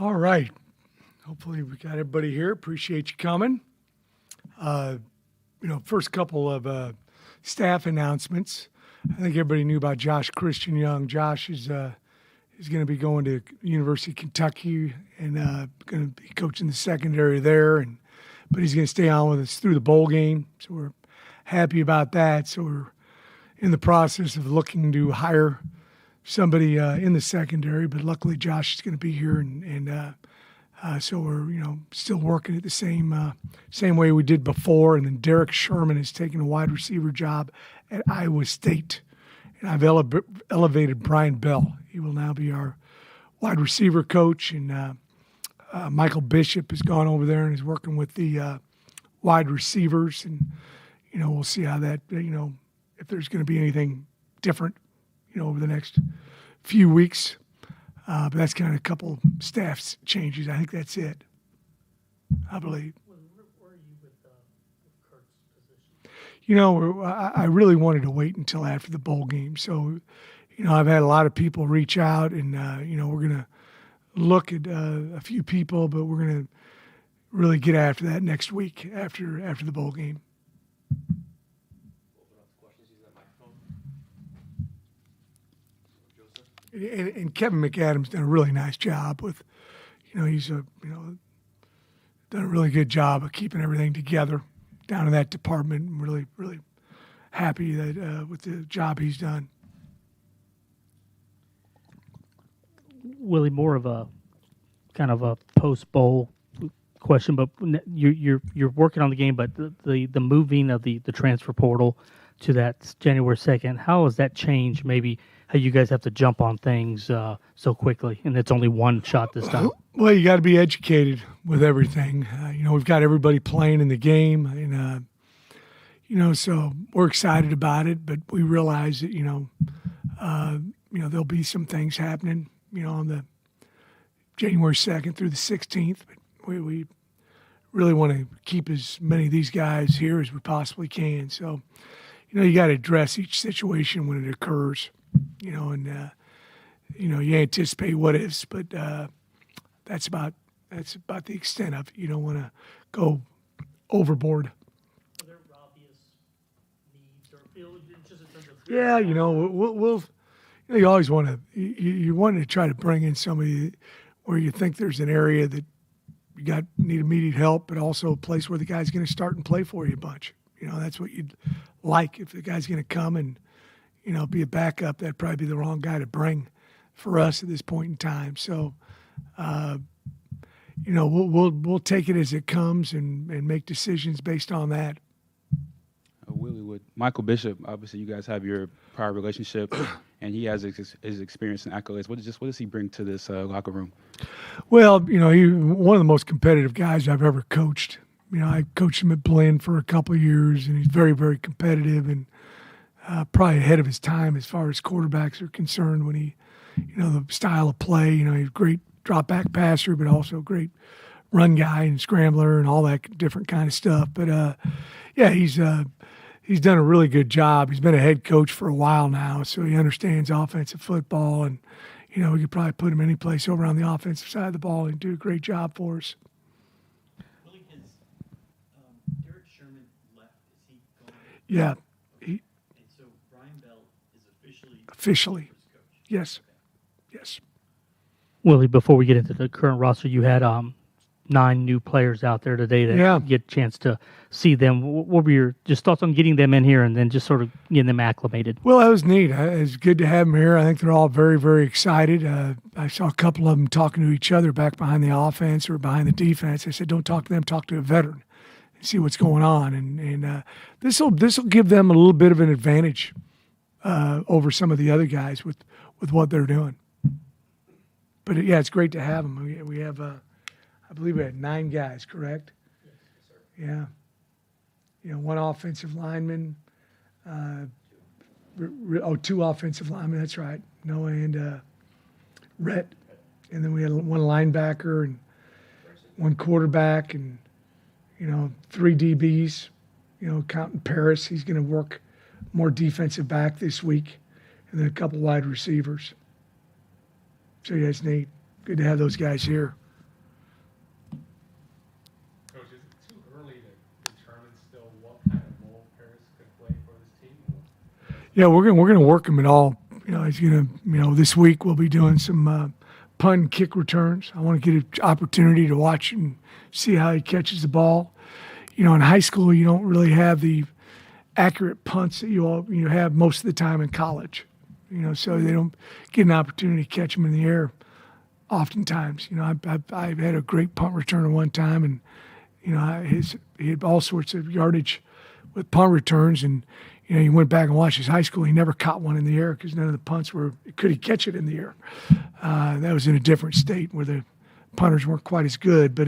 All right. Hopefully we got everybody here. Appreciate you coming. First couple of staff announcements. I think everybody knew about Josh Christian Young. Josh is going to be going to University of Kentucky and going to be coaching the secondary there. But he's going to stay on with us through the bowl game. So we're happy about that. So we're in the process of looking to hire somebody in the secondary. But luckily Josh is going to be here so we're, still working at the same way we did before. And then Derek Sherman is taking a wide receiver job at Iowa State. And I've elevated Brian Bell. He will now be our wide receiver coach. And Michael Bishop has gone over there and is working with the wide receivers. And, we'll see how that, if there's going to be anything different, over the next few weeks. But that's kind of a couple staff changes. I think that's it, I believe. Where are you with Kurt's position? I really wanted to wait until after the bowl game. So, I've had a lot of people reach out, and, we're going to look at a few people, but we're going to really get after that next week after the bowl game. And Kevin McAdams done a really nice job with, he's done a really good job of keeping everything together down in that department. I'm really, really happy that with the job he's done. Willie, more of a kind of a post-bowl question, but you're working on the game, but the moving of the transfer portal to that January 2nd, how has that changed maybe how you guys have to jump on things so quickly, and it's only one shot this time? Well, you got to be educated with everything. We've got everybody playing in the game, and so we're excited about it. But we realize that there'll be some things happening, on the January 2nd through the 16th. But we really want to keep as many of these guys here as we possibly can. So, you got to address each situation when it occurs. And you anticipate what ifs, but that's about the extent of it. You don't want to go overboard. Are there obvious needs or just in terms of? Yeah, we'll you always want to you want to try to bring in somebody where you think there's an area that you need immediate help, but also a place where the guy's going to start and play for you a bunch. That's what you'd like. If the guy's going to come and be a backup, that'd probably be the wrong guy to bring for us at this point in time. So, we'll take it as it comes and make decisions based on that. Willie, with Michael Bishop, obviously you guys have your prior relationship, and he has his experience and accolades. What does he bring to this locker room? Well, he's one of the most competitive guys I've ever coached. I coached him at Blinn for a couple of years, and he's very, very competitive and probably ahead of his time as far as quarterbacks are concerned when he, the style of play. He's a great drop-back passer, but also a great run guy and scrambler and all that different kind of stuff. But, he's done a really good job. He's been a head coach for a while now, so he understands offensive football. And, we could probably put him any place over on the offensive side of the ball and do a great job for us. Willie, has Derek Sherman left? Is he going? Yeah. And so Brian Bell is Officially. coach? Yes. Yes. Willie, before we get into the current roster, you had 9 new players out there today to get a chance to see them. What were your just thoughts on getting them in here and then just sort of getting them acclimated? Well, that was neat. It's good to have them here. I think they're all very, very excited. I saw a couple of them talking to each other back behind the offense or behind the defense. I said, don't talk to them, talk to a veteran and see what's going on. And this will give them a little bit of an advantage over some of the other guys with what they're doing. But, it's great to have them. We have I believe we had 9 guys, correct? Yes, sir. Yeah. One offensive lineman. 2 offensive linemen, that's right. Noah and Rhett. And then we had 1 linebacker and 1 quarterback and, 3 DBs, counting Paris. He's going to work more defensive back this week. And then a couple wide receivers. So, it's neat. Good to have those guys here. Yeah, we're gonna work him at all. He's gonna, this week we'll be doing some punt and kick returns. I want to get an opportunity to watch and see how he catches the ball. In high school, you don't really have the accurate punts that you have most of the time in college. So they don't get an opportunity to catch them in the air. Oftentimes, I've had a great punt returner one time, and he had all sorts of yardage with punt returns, and he went back and watched his high school. He never caught one in the air because none of the punts could he catch it in the air. That was in a different state where the punters weren't quite as good. But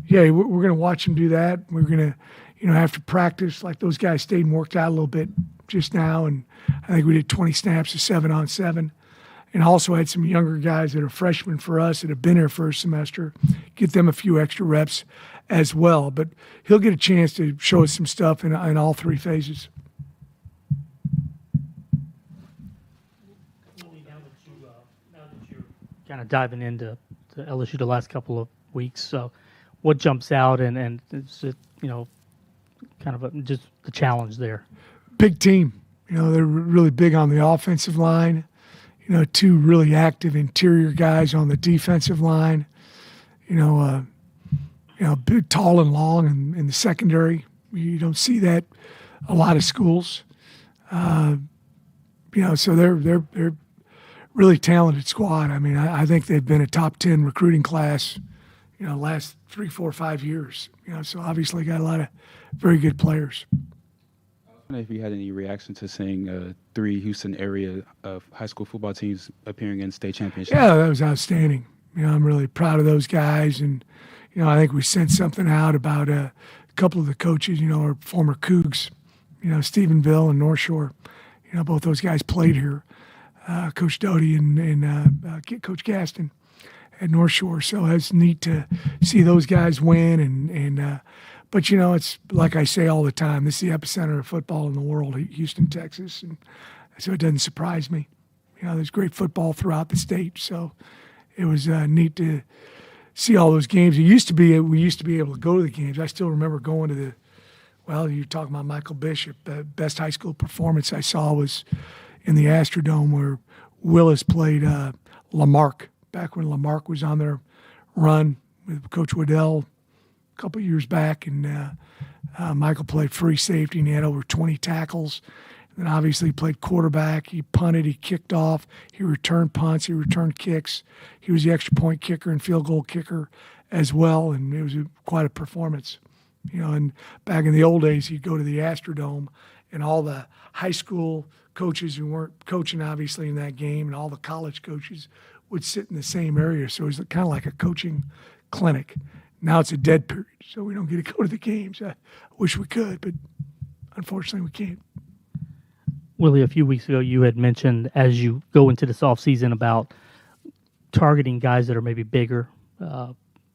yeah, we're going to watch him do that. We're going to have to practice. Like those guys stayed and worked out a little bit just now, and I think we did 20 snaps of 7-on-7. And also had some younger guys that are freshmen for us that have been here for a semester, get them a few extra reps as well. But he'll get a chance to show us some stuff in all three phases. Willie, now that you're kind of diving into LSU the last couple of weeks, so what jumps out and it's kind of just the challenge there? Big team. They're really big on the offensive line. Two really active interior guys on the defensive line. Big, tall, and long in the secondary. You don't see that a lot of schools. So they're really talented squad. I mean, I think they've been a top 10 recruiting class, last 3, 4, 5 years. So obviously got a lot of very good players. I don't know if you had any reaction to seeing 3 Houston area high school football teams appearing in state championships. Yeah, that was outstanding. I'm really proud of those guys, and I think we sent something out about a couple of the coaches, are former Cougs, Stephenville and North Shore. Both those guys played here. Coach Doty and Coach Gaston at North Shore. So it's neat to see those guys win but it's like I say all the time, this is the epicenter of football in the world, Houston, Texas, and so it doesn't surprise me. There's great football throughout the state, so it was neat to see all those games. We used to be able to go to the games. I still remember going to you're talking about Michael Bishop. The best high school performance I saw was in the Astrodome where Willis played Lamarck, back when Lamarck was on their run with Coach Waddell a couple of years back, and Michael played free safety, and he had over 20 tackles. And then obviously he played quarterback. He punted, he kicked off, he returned punts, he returned kicks. He was the extra point kicker and field goal kicker as well, and it was quite a performance. And back in the old days, you'd go to the Astrodome, and all the high school coaches who weren't coaching obviously in that game, and all the college coaches would sit in the same area. So it was kind of like a coaching clinic. Now it's a dead period, so we don't get to go to the games. I wish we could, but unfortunately we can't. Willie, a few weeks ago you had mentioned as you go into this offseason about targeting guys that are maybe bigger,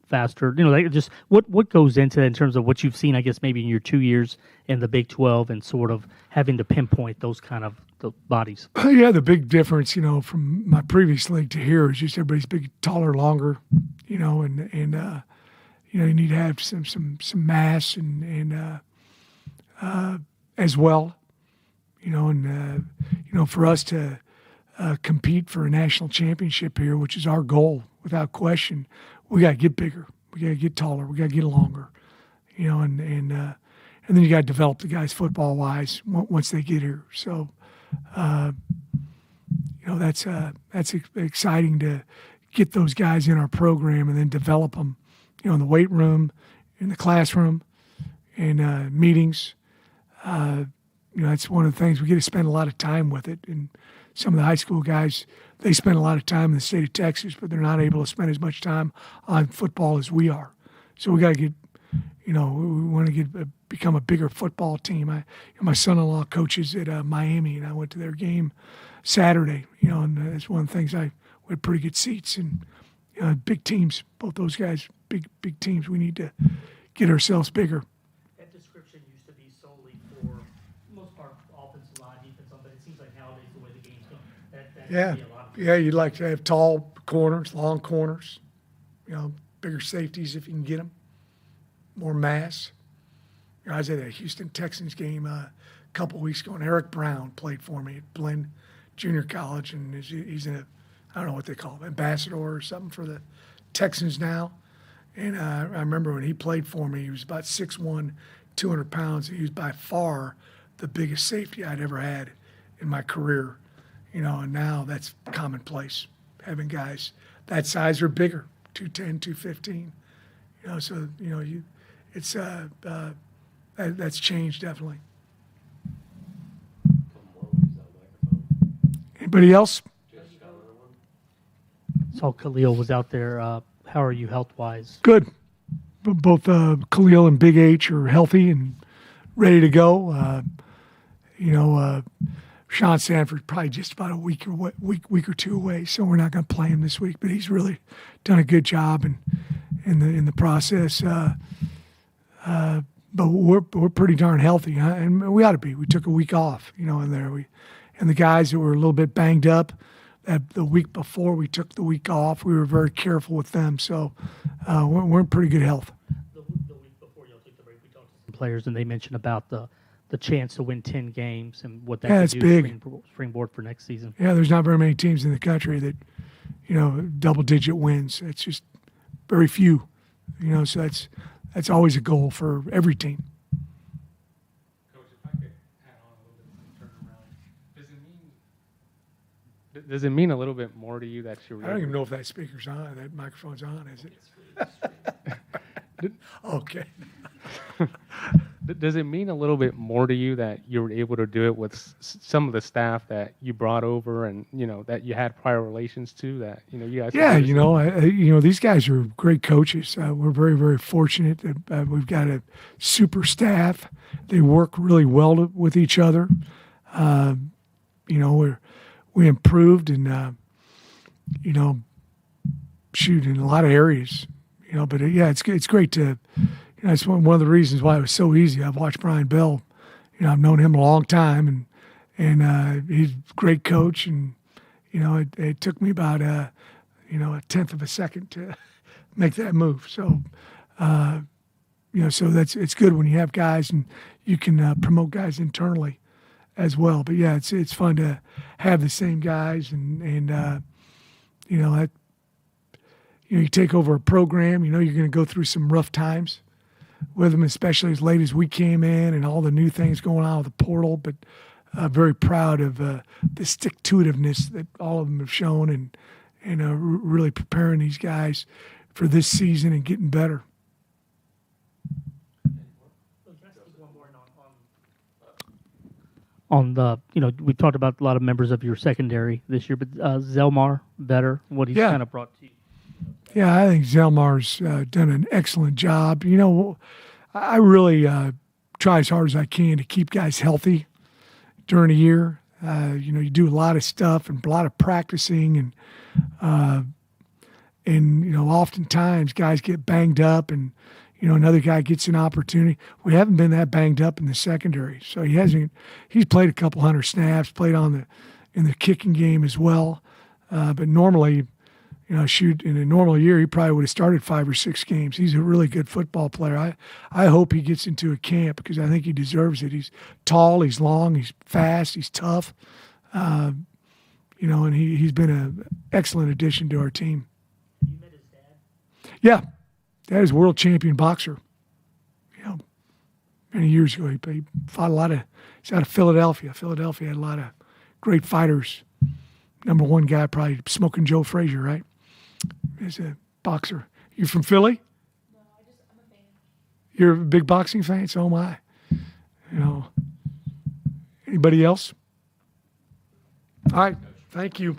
faster. Like just what goes into that in terms of what you've seen, I guess, maybe in your 2 years in the Big 12 and sort of having to pinpoint those kind of the bodies? Yeah, the big difference, from my previous league to here is just everybody's big, taller, longer, and you need to have some mass and as well, for us to compete for a national championship here, which is our goal without question, we got to get bigger, we got to get taller, we got to get longer, and then you got to develop the guys football wise once they get here. So, that's exciting to get those guys in our program and then develop them. In the weight room, in the classroom, in meetings. That's one of the things. We get to spend a lot of time with it. And some of the high school guys, they spend a lot of time in the state of Texas, but they're not able to spend as much time on football as we are. So we got to get, we want to become a bigger football team. My son-in-law coaches at Miami, and I went to their game Saturday, and that's one of the things we had pretty good seats and big teams, both those guys, big teams. We need to get ourselves bigger. That description used to be solely for the most part offensive line, defensive line, but it seems like nowadays the way the game's going, that Yeah, be a lot of you'd like to have tall corners, long corners, bigger safeties if you can get them, more mass. I was at a Houston Texans game a couple weeks ago, and Eric Brown played for me at Blinn Junior College, and he's in I don't know what they call him, ambassador or something for the Texans now. And I remember when he played for me, he was about 6'1", 200 pounds. He was by far the biggest safety I'd ever had in my career, and now that's commonplace, having guys that size or bigger, 210, 215. So, it's that's changed definitely. Anybody else? Saw Khalil was out there. How are you health-wise? Good. Both Khalil and Big H are healthy and ready to go. Sean Sanford's probably just about a week or two away, so we're not going to play him this week. But he's really done a good job in the process. But we're pretty darn healthy, huh? And we ought to be. We took a week off, in there. And the guys that were a little bit banged up, the week before we took the week off, we were very careful with them. So we're in pretty good health. The week before y'all took the break, we talked to some players, and they mentioned about the chance to win 10 games and what that could do big. Springboard for next season. Yeah, there's not very many teams in the country that, double-digit wins. It's just very few, so that's always a goal for every team. Coach, if I could add on a little bit of turnaround, does it mean a little bit more to you that you're? I don't even know if that speaker's on, that microphone's on, is it? Okay. Does it mean a little bit more to you that you were able to do it with some of the staff that you brought over and that you had prior relations to that you guys? Yeah, these guys are great coaches. We're very, very fortunate that we've got a super staff. They work really well with each other. We improved and shoot in a lot of areas. But it's great to. That's one of the reasons why it was so easy. I've watched Brian Bell. I've known him a long time, and he's a great coach. And it took me about a tenth of a second to make that move. So so it's good when you have guys and you can promote guys internally as well. But yeah, it's fun to have the same guys and you take over a program. You're going to go through some rough times with them, especially as late as we came in and all the new things going on with the portal. But very proud of the stick-to-itiveness that all of them have shown and really preparing these guys for this season and getting better. On the, we talked about a lot of members of your secondary this year, but Zelmar better, what he's kind of brought to you. Yeah, I think Zelmar's done an excellent job. I really try as hard as I can to keep guys healthy during the year. You do a lot of stuff and a lot of practicing, and oftentimes guys get banged up, and another guy gets an opportunity. We haven't been that banged up in the secondary, so he's played a couple hundred snaps, played in the kicking game as well. But normally, in a normal year, he probably would have started 5 or 6 games. He's a really good football player. I hope he gets into a camp because I think he deserves it. He's tall, he's long, he's fast, he's tough. And he's been an excellent addition to our team. You met his dad? Yeah. Dad is a world champion boxer. Many years ago, he fought a lot of. He's out of Philadelphia. Philadelphia had a lot of great fighters. Number one guy, probably Smoking Joe Frazier, right? Is a boxer. You from Philly? No, I'm a fan. You're a big boxing fan? So am I. Anybody else? All right. Thank you.